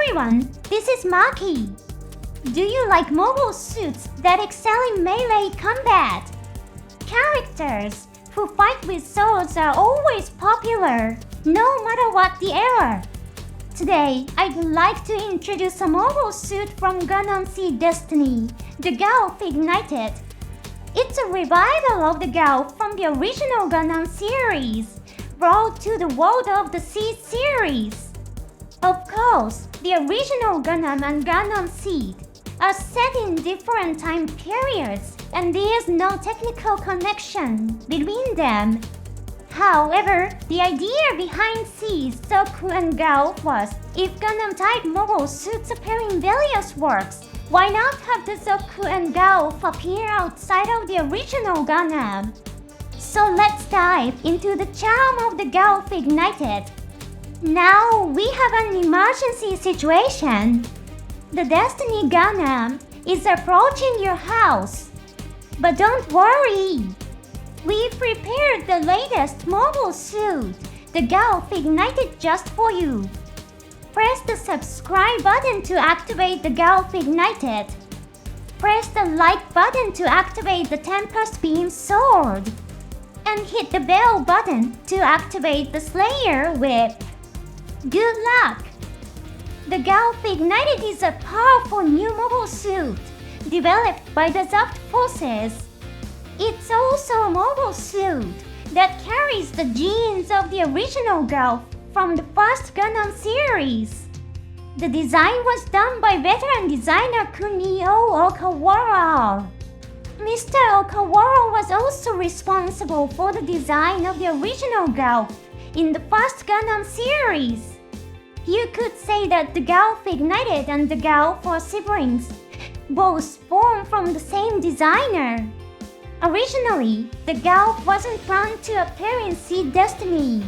everyone, this is Maki. Do you like mobile suits that excel in melee combat? Characters who fight with swords are always popular, no matter what the era. Today, I'd like to introduce a mobile suit from Gundam Seed Destiny, the Gouf Ignited. It's a revival of the Gouf from the original Gundam series, brought to the world of the Seed series. Of course, the original Gundam and Gundam Seed are set in different time periods, and there's no technical connection between them. However, the idea behind Seed, Zoku and Gouf was, if Gundam-type mobile suits appear in various works, why not have the Zoku and Gouf appear outside of the original Gundam? So let's dive into the charm of the Gouf Ignited. Now we have an emergency situation. The Destiny Gundam is approaching your house. But don't worry. We've prepared the latest mobile suit, the Gouf Ignited, just for you. Press the subscribe button to activate the Gouf Ignited. Press the like button to activate the Tempest Beam Sword. And hit the bell button to activate the Slayer Whip. Good luck! The Gouf Ignited is a powerful new mobile suit developed by the ZAFT forces. It's also a mobile suit that carries the genes of the original Gouf from the first Gundam series. The design was done by veteran designer Kunio Okawara. Mr. Okawara was also responsible for the design of the original Gouf in the first Gundam series. You could say that the Gouf Ignited and the Gouf are siblings, both formed from the same designer. Originally, the Gouf wasn't planned to appear in Seed Destiny.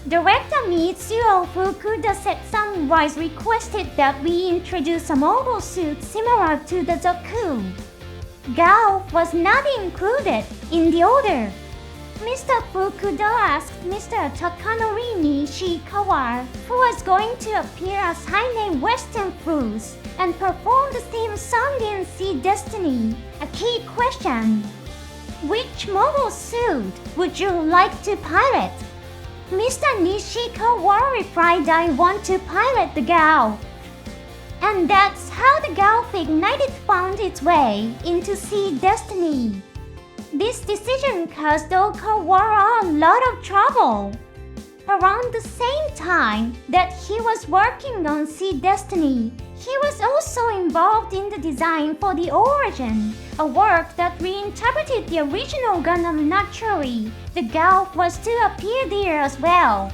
Director Mitsuo Fukuda Setsan-wise requested that we introduce a mobile suit similar to the Zoku. Gouf was not included in the order. Mr. Fukuda asked Mr. Takanori Nishikawa, who was going to appear as High-Name Western Fools and perform the theme song in Seed Destiny, a key question. Which mobile suit would you like to pilot? Mr. Nishikawa replied, I want to pilot the Gouf. And that's how the Gouf Ignited found its way into Seed Destiny. This decision caused Okawara a lot of trouble. Around the same time that he was working on Seed Destiny, he was also involved in the design for The Origin, a work that reinterpreted the original Gundam naturally. The Gouf was to appear there as well.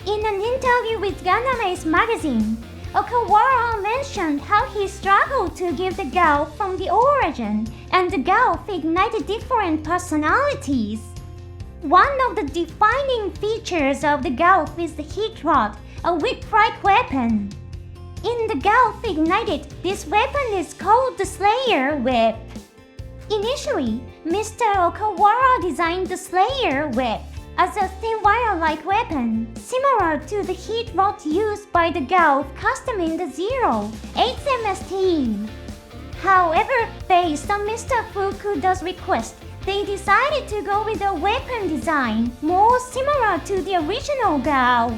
In an interview with Gundam Ace magazine, Okawara mentioned how he struggled to give the Gouf from The Origin and the Gouf Ignited different personalities. One of the defining features of the Gouf is the heat rod, a whip-like weapon. In the Gouf Ignited, this weapon is called the Slayer Whip. Initially, Mr. Okawara designed the Slayer Whip as a thin wire-like weapon, similar to the heat rod used by the Gouf custom in the Zero 8MS team. However, based on Mr. Fukuda's request, they decided to go with a weapon design more similar to the original Gouf.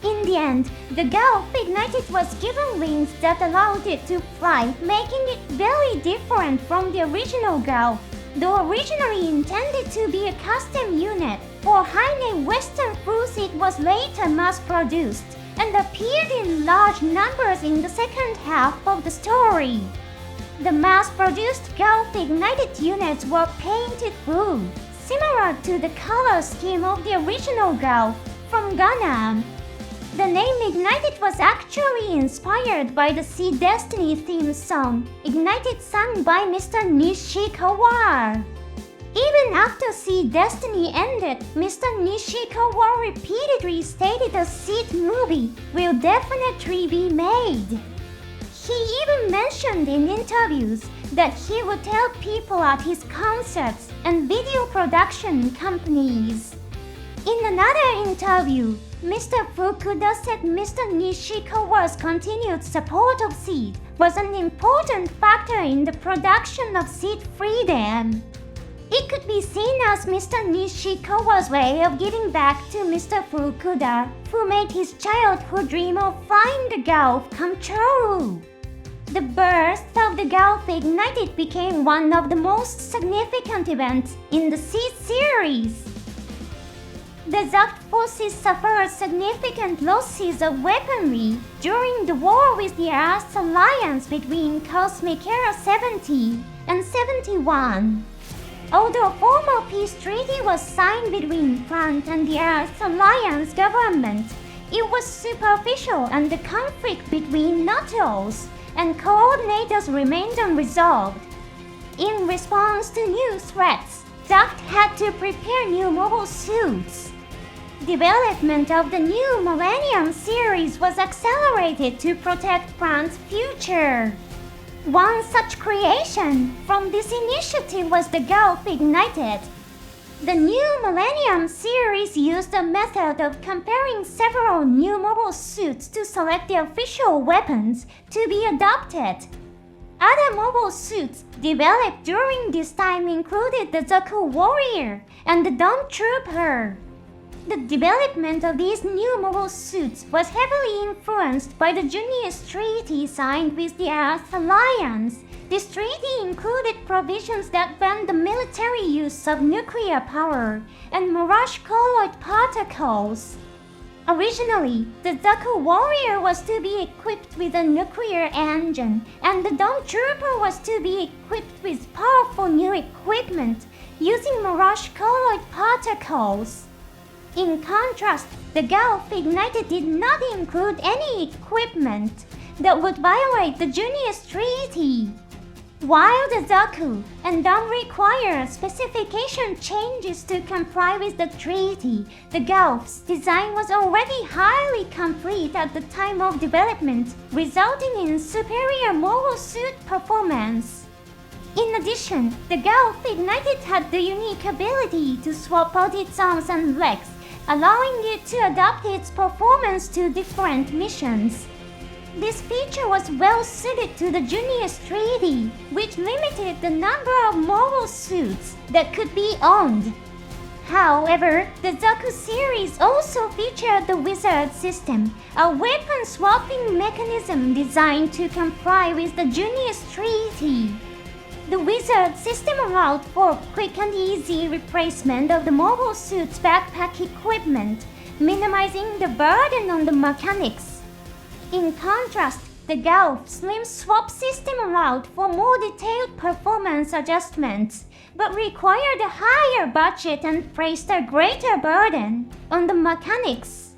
In the end, the Gouf Ignited was given wings that allowed it to fly, making it very different from the original Gouf. Though originally intended to be a custom unit for High-Name Western Fools, it was later mass-produced and appeared in large numbers in the second half of the story. The mass-produced Gouf Ignited units were painted blue, similar to the color scheme of the original Gouf from Gundam. The name Ignited was actually inspired by the Seed Destiny theme song, Ignited, sung by Mr. Nishikawa. Even after Seed Destiny ended, Mr. Nishikawa repeatedly stated a Seed movie will definitely be made. He even mentioned in interviews that he would tell people at his concerts and video production companies. In another interview, Mr. Fukuda said Mr. Nishikawa's continued support of seed was an important factor in the production of seed freedom. It could be seen as Mr. Nishikawa's way of giving back to Mr. Fukuda, who made his childhood dream of flying the Gouf come true. The birth of the Gouf Ignited became one of the most significant events in the Seed series. The ZAFT forces suffered significant losses of weaponry during the war with the Earth alliance between Cosmic Era 70 and 71. Although a formal peace treaty was signed between France and the Earth alliance government, it was superficial and the conflict between NATOs and coordinators remained unresolved. In response to new threats, ZAFT had to prepare new mobile suits. Development of the new Millennium series was accelerated to protect France's future. One such creation from this initiative was the Gouf Ignited. The new Millennium series used a method of comparing several new mobile suits to select the official weapons to be adopted. Other mobile suits developed during this time included the Zaku Warrior and the Dawn Trooper. The development of these new mobile suits was heavily influenced by the Junius Treaty signed with the Earth Alliance. This treaty included provisions that banned the military use of nuclear power and Mirage colloid particles. Originally, the Zaku Warrior was to be equipped with a nuclear engine, and the Dawn Trooper was to be equipped with powerful new equipment using Mirage colloid particles. In contrast, the Gouf Ignited did not include any equipment that would violate the Junius Treaty. While the Zaku and Dawn require specification changes to comply with the treaty, the Gouf's design was already highly complete at the time of development, resulting in superior mobile suit performance. In addition, the Gouf Ignited had the unique ability to swap out its arms and legs, allowing it to adapt its performance to different missions. This feature was well suited to the Junius Treaty, which limited the number of mobile suits that could be owned. However, the Zaku series also featured the Wizard system, a weapon swapping mechanism designed to comply with the Junius Treaty. The Wizard system allowed for quick and easy replacement of the mobile suit's backpack equipment, minimizing the burden on the mechanics. In contrast, the Gouf Slim Swap system allowed for more detailed performance adjustments, but required a higher budget and placed a greater burden on the mechanics.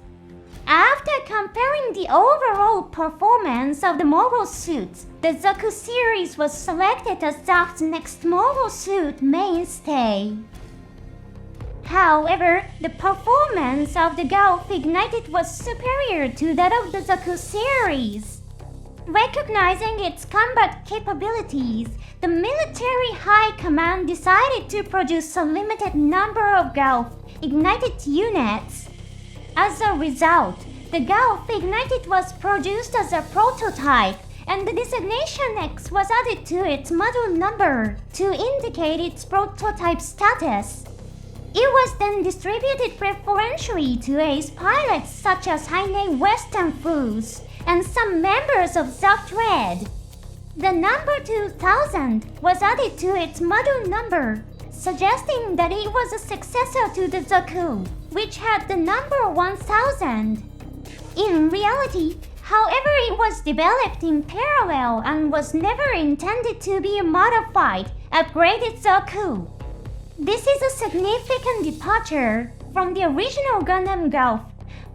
After comparing the overall performance of the mobile suits, the Zaku series was selected as ZAFT's next mobile suit mainstay. However, the performance of the Gouf Ignited was superior to that of the Zaku series. Recognizing its combat capabilities, the military high command decided to produce a limited number of Gouf Ignited units. As a result, the Gouf Ignited was produced as a prototype, and the designation X was added to its model number to indicate its prototype status. It was then distributed preferentially to ace pilots such as Haine Western Foods and some members of ZAFT Red. The number 2000 was added to its model number, suggesting that it was a successor to the Zaku, which had the number 1000. In reality, however, it was developed in parallel and was never intended to be a modified, upgraded Zaku. This is a significant departure from the original Gundam Gouf,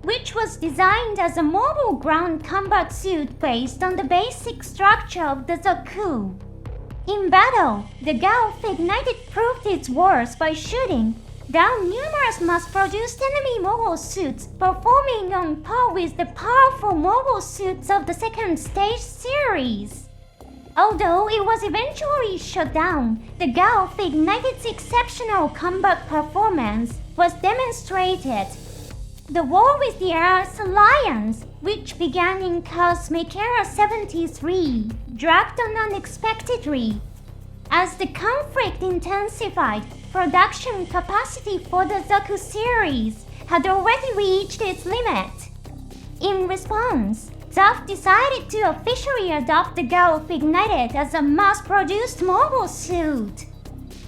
which was designed as a mobile ground combat suit based on the basic structure of the Zaku. In battle, the Gouf Ignited proved its worth by shooting down numerous mass-produced enemy mobile suits, performing on par with the powerful mobile suits of the second stage series. Although it was eventually shut down, the Gouf Ignited's exceptional combat performance was demonstrated. The war with the Earth Alliance, which began in Cosmic Era 73, dragged on unexpectedly. As the conflict intensified, production capacity for the Zaku series had already reached its limit. In response, ZAFT decided to officially adopt the Gouf Ignited as a mass-produced mobile suit.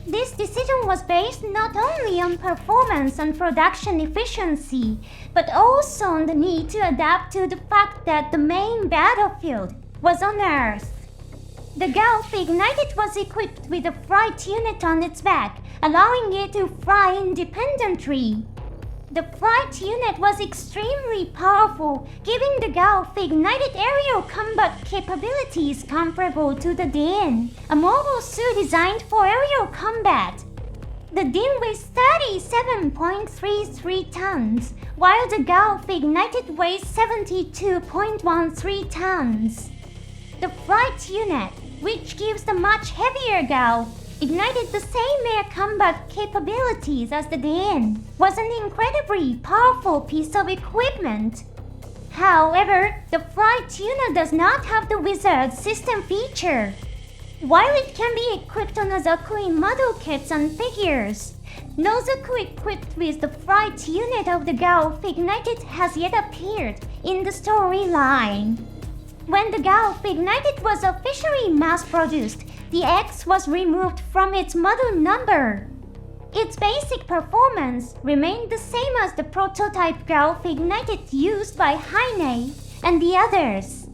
This decision was based not only on performance and production efficiency, but also on the need to adapt to the fact that the main battlefield was on Earth. The Gouf Ignited was equipped with a flight unit on its back, allowing it to fly independently. The flight unit was extremely powerful, giving the Gouf Ignited aerial combat capabilities comparable to the Din, a mobile suit designed for aerial combat. The Din weighs 37.33 tons, while the Gouf Ignited weighs 72.13 tons. The flight unit, which gives the much heavier Gouf, ignited the same air combat capabilities as the Din, was an incredibly powerful piece of equipment. However, the flight unit does not have the Wizard system feature. While it can be equipped on a Zaku in model kits and figures, no Zaku equipped with the flight unit of the Gouf Ignited has yet appeared in the storyline. When the Gouf Ignited was officially mass-produced, the X was removed from its model number. Its basic performance remained the same as the prototype Gouf Ignited used by Heine and the others.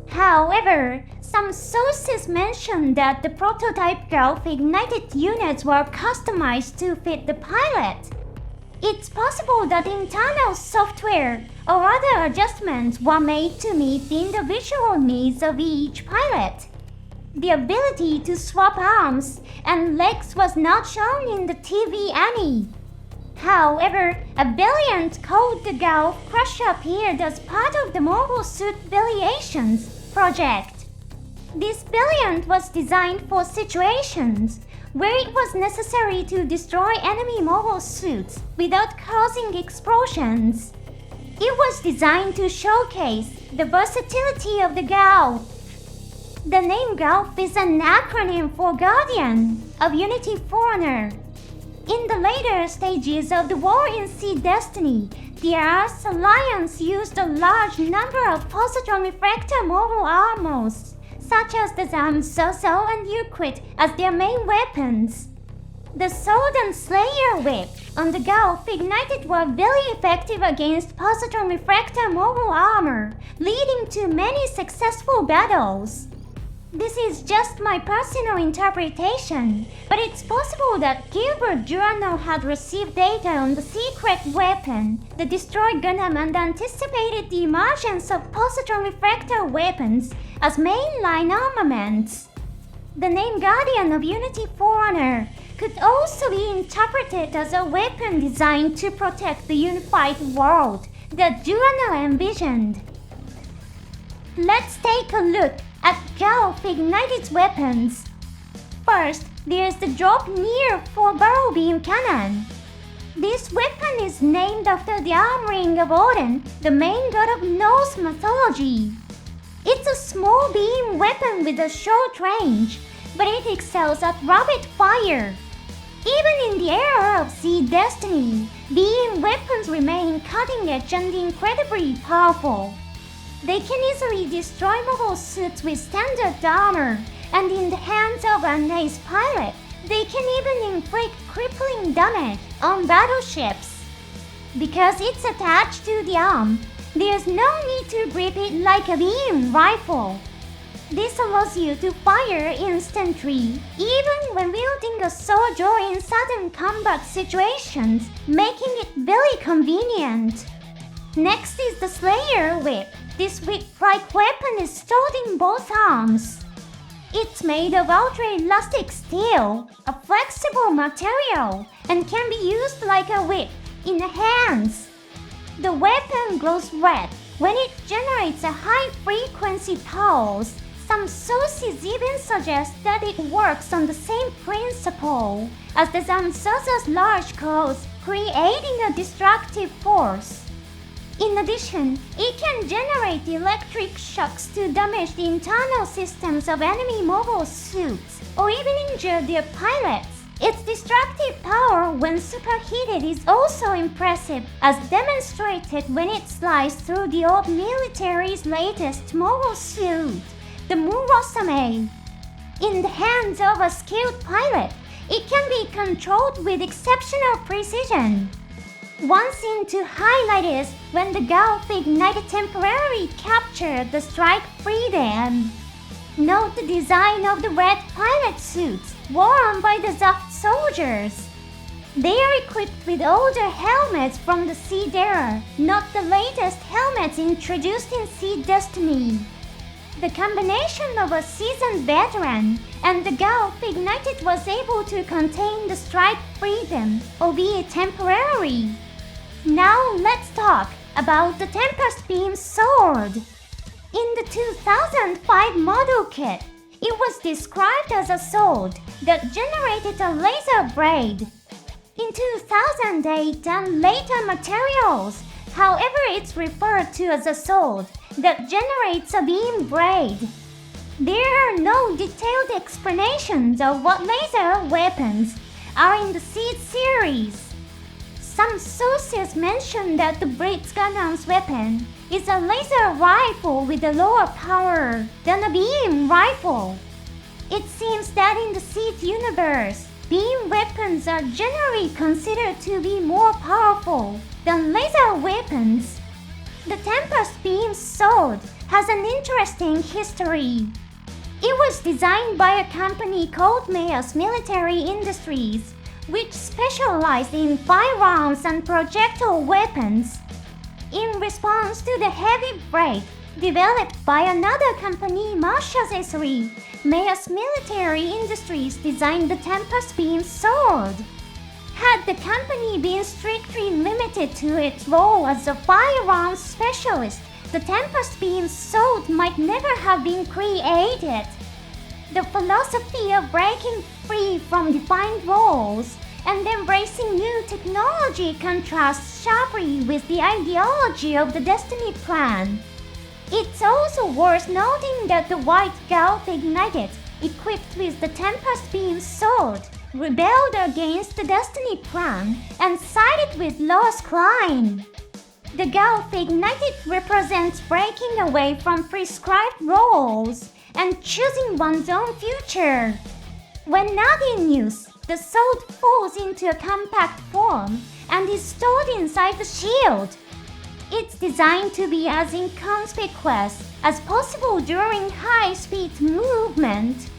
However, some sources mention that the prototype Gouf Ignited units were customized to fit the pilot. It's possible that internal software or other adjustments were made to meet the individual needs of each pilot. The ability to swap arms and legs was not shown in the TV any. However, a variant called the Gouf Crush appeared as part of the Mobile Suit Variations project. This variant was designed for situations where it was necessary to destroy enemy mobile suits without causing explosions. It was designed to showcase the versatility of the Gouf. The name Gouf is an acronym for Guardian of Unity Forerunner. In the later stages of the War in Sea Destiny, the Earth Alliance used a large number of positron refractor mobile armors, such as the Zamsoso and Euclid, as their main weapons. The Sword and Slayer Whip on the Gouf Ignited were very effective against positron refractor mobile armor, leading to many successful battles. This is just my personal interpretation, but it's possible that Gilbert Durano had received data on the secret weapon, the destroyed Gundam, and anticipated the emergence of positron refractor weapons as mainline armaments. The name Guardian of Unity Forerunner could also be interpreted as a weapon designed to protect the unified world that Durano envisioned. Let's take a look at Gouf Ignited's weapons. First, there's the Drop Near 4-barrel beam cannon. This weapon is named after the arm ring of Odin, the main god of Norse mythology. It's a small beam weapon with a short range, but it excels at rapid fire. Even in the era of Sea Destiny, beam weapons remain cutting-edge and incredibly powerful. They can easily destroy mobile suits with standard armor, and in the hands of an ace pilot, they can even inflict crippling damage on battleships. Because it's attached to the arm, there's no need to grip it like a beam rifle. This allows you to fire instantly, even when wielding a sword or in sudden combat situations, making it very convenient. Next is the Slayer Whip. This whip-like weapon is stored in both arms. It's made of ultra-elastic steel, a flexible material, and can be used like a whip in the hands. The weapon glows red when it generates a high-frequency pulse. Some sources even suggest that it works on the same principle as the Zamsosa's large claws, creating a destructive force. In addition, it can generate electric shocks to damage the internal systems of enemy mobile suits or even injure their pilots. Its destructive power when superheated is also impressive, as demonstrated when it sliced through the old military's latest mobile suit, the Murasame. In the hands of a skilled pilot, it can be controlled with exceptional precision. One scene to highlight is when the Gouf ignited temporarily captured the strike freedom. Note the design of the red pilot suits worn by the ZAFT soldiers. They are equipped with older helmets from the Seed era, not the latest helmets introduced in Seed Destiny. The combination of a seasoned veteran and the Gouf ignited was able to contain the strike freedom, albeit temporary. Now let's talk about the Tempest Beam sword. In the 2005 model kit, it was described as a sword that generated a laser blade. In 2008 and later materials, however, it's referred to as a sword that generates a beam blade. There are no detailed explanations of what laser weapons are in the Seed series. Some sources mention that the Blitz Gundam's weapon is a laser rifle with a lower power than a beam rifle. It seems that in the Seed universe, beam weapons are generally considered to be more powerful than laser weapons. The Tempest Beam sword has an interesting history. It was designed by a company called mechas Military Industries, which specialized in firearms and projectile weapons. In response to the heavy blade developed by another company, mechas, mechas Military Industries designed the Tempest Beam sword. Had the company been strictly limited to its role as a firearms specialist, the Tempest Beam sword might never have been created. The philosophy of breaking free from defined roles and embracing new technology contrasts sharply with the ideology of the Destiny Plan. It's also worth noting that the White Gouf Ignited, equipped with the Tempest Beam sword, rebelled against the Destiny Plan and sided with Lost Klein. The Gouf Ignited represents breaking away from prescribed roles and choosing one's own future. When not in use, the sword falls into a compact form and is stored inside the shield. It's designed to be as inconspicuous as possible during high-speed movement.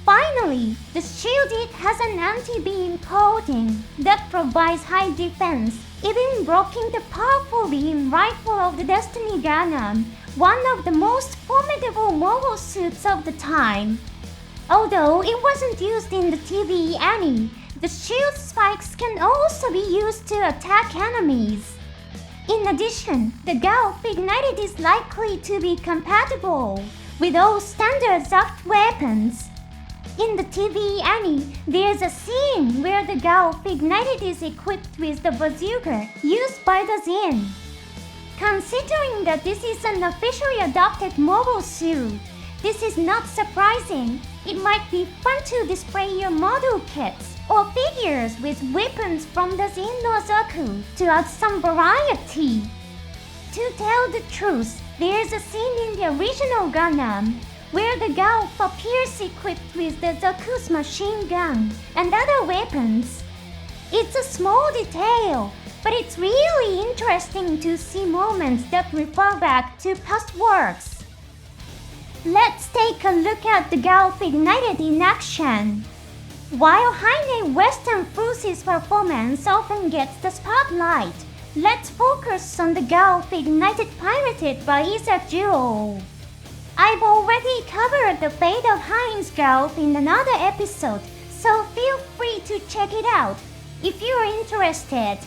Finally, the shielded has an anti-beam coating that provides high defense, even blocking the powerful beam rifle of the Destiny Gundam, one of the most formidable mobile suits of the time. Although it wasn't used in the TV anime, the shield spikes can also be used to attack enemies. In addition, the Gouf Ignited is likely to be compatible with all standard ZAFT weapons. In the TV anime, there's a scene where the Gouf Ignited is equipped with the bazooka used by the Zin. Considering that this is an officially adopted mobile suit, this is not surprising. It might be fun to display your model kits or figures with weapons from the Zin no Zaku to add some variety. To tell the truth, there's a scene in the original Gundam where the Gouf appears equipped with the Zaku's machine gun and other weapons. It's a small detail, but it's really interesting to see moments that refer back to past works. Let's take a look at the Gouf Ignited in action. While Heine Western Forces performance often gets the spotlight, let's focus on the Gouf Ignited piloted by Isaac Jewell. I've already covered the fate of Hein's Gouf in another episode, so feel free to check it out if you're interested.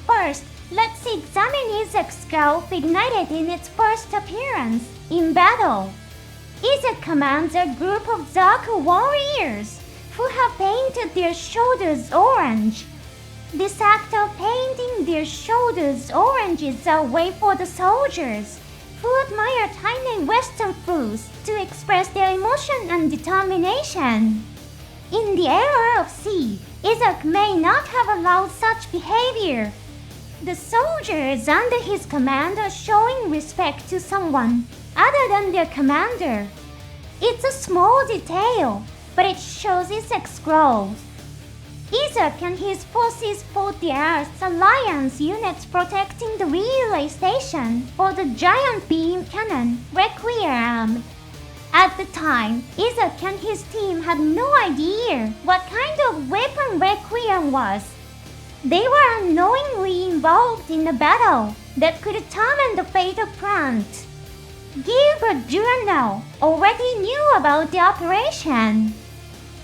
First, let's examine Isaac's Gouf Ignited in its first appearance in battle. Isaac commands a group of Zaku warriors who have painted their shoulders orange. This act of painting their shoulders orange is a way for the soldiers who admire tiny Western foods to express their emotion and determination. In the era of C, Isaac may not have allowed such behavior. The soldiers under his command are showing respect to someone other than their commander. It's a small detail, but it shows Isaac's growth. Isaac and his forces fought the Earth's Alliance units protecting the relay station for the giant beam cannon, Requiem. At the time, Isaac and his team had no idea what kind of weapon Requiem was. They were unknowingly involved in a battle that could determine the fate of Plant. Gilbert Durano already knew about the operation.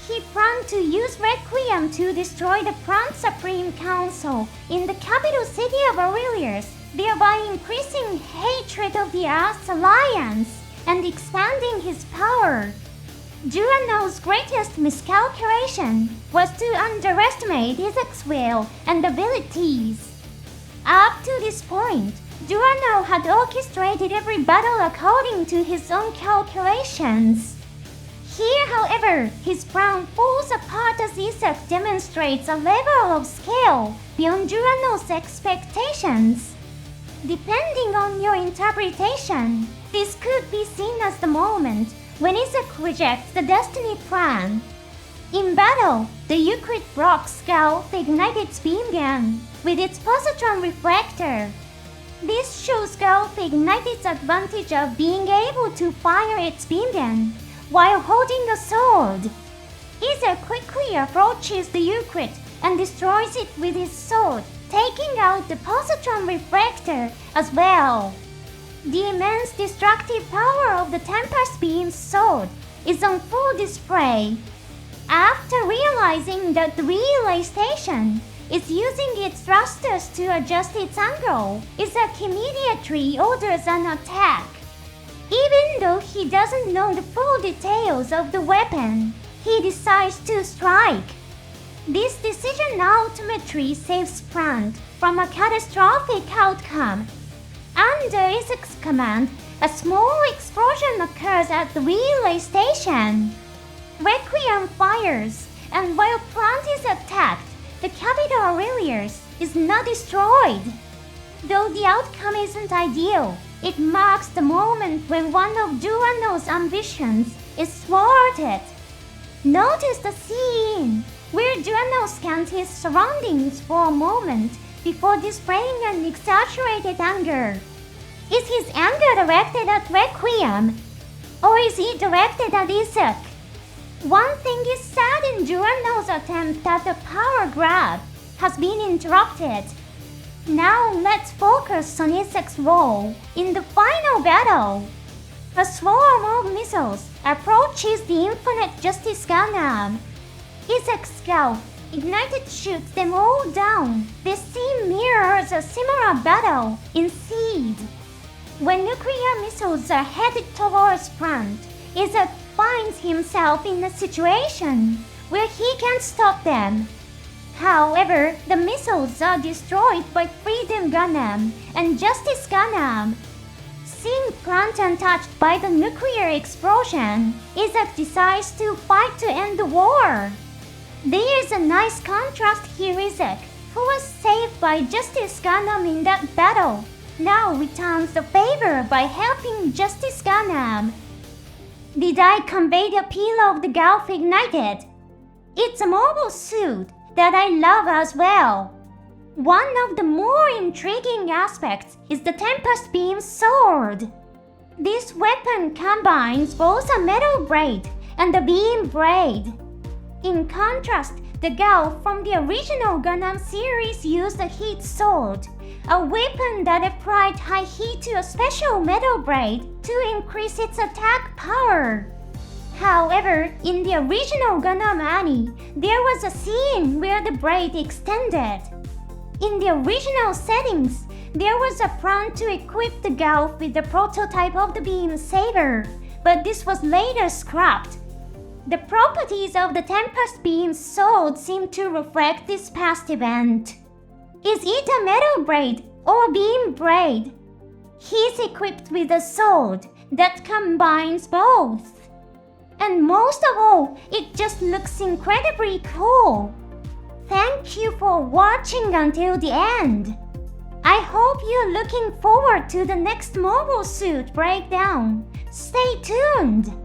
He planned to use Requiem to destroy the Plant Supreme Council in the capital city of Aurelius, thereby increasing hatred of the Earth's Alliance and expanding his power. Durano's greatest miscalculation was to underestimate Isaac's will and abilities. Up to this point, Durano had orchestrated every battle according to his own calculations. Here, however, his plan falls apart as Isaac demonstrates a level of skill beyond Durano's expectations. Depending on your interpretation, this could be seen as the moment when Isaac rejects the destiny plan. In battle, the Euclid Brock Scout ignites its beam gun with its positron reflector. This shows Gouf ignite its advantage of being able to fire its beam gun while holding a sword. Isaac quickly approaches the Euclid and destroys it with his sword, taking out the positron reflector as well. The immense destructive power of the Tempest Beam's sword is on full display. After realizing that the relay station is using its thrusters to adjust its angle, Isaac immediately orders an attack. Even though he doesn't know the full details of the weapon, he decides to strike. This decision ultimately saves Plant from a catastrophic outcome. Under Isaac's command, a small explosion occurs at the relay station. Requiem fires, and while Plant is attacked, the capital Aurelius is not destroyed. Though the outcome isn't ideal, it marks the moment when one of Durano's ambitions is thwarted. Notice the scene where Durano scans his surroundings for a moment before displaying an exaggerated anger. Is his anger directed at Requiem, or is he directed at Isaac? One thing is sad in Durano's attempt at a power grab has been interrupted. Now let's focus on Isaac's role in the final battle. A swarm of missiles approaches the Infinite Justice Gundam. Isaac's scout ignited shoots them all down. This scene mirrors a similar battle in Seed. When nuclear missiles are headed towards Plant, Isaac finds himself in a situation where he can't stop them. However, the missiles are destroyed by Freedom Gundam and Justice Gundam. Seeing Plant untouched by the nuclear explosion, Isaac decides to fight to end the war. There's a nice contrast here. Isaac, who was saved by Justice Gundam in that battle, now returns the favor by helping Justice Gundam. Did I convey the appeal of the Gouf Ignited? It's a mobile suit that I love as well. One of the more intriguing aspects is the Tempest Beam sword. This weapon combines both a metal blade and a beam blade. In contrast, the Gouf from the original Gundam series used a heat sword, a weapon that applied high heat to a special metal blade to increase its attack power. However, in the original Gundam anime, there was a scene where the blade extended. In the original settings, there was a plan to equip the Gouf with the prototype of the beam saber, but this was later scrapped. The properties of the Tempest Beam's sword seem to reflect this past event. Is it a metal blade or beam blade? He's equipped with a sword that combines both. And most of all, it just looks incredibly cool. Thank you for watching until the end. I hope you're looking forward to the next mobile suit breakdown. Stay tuned!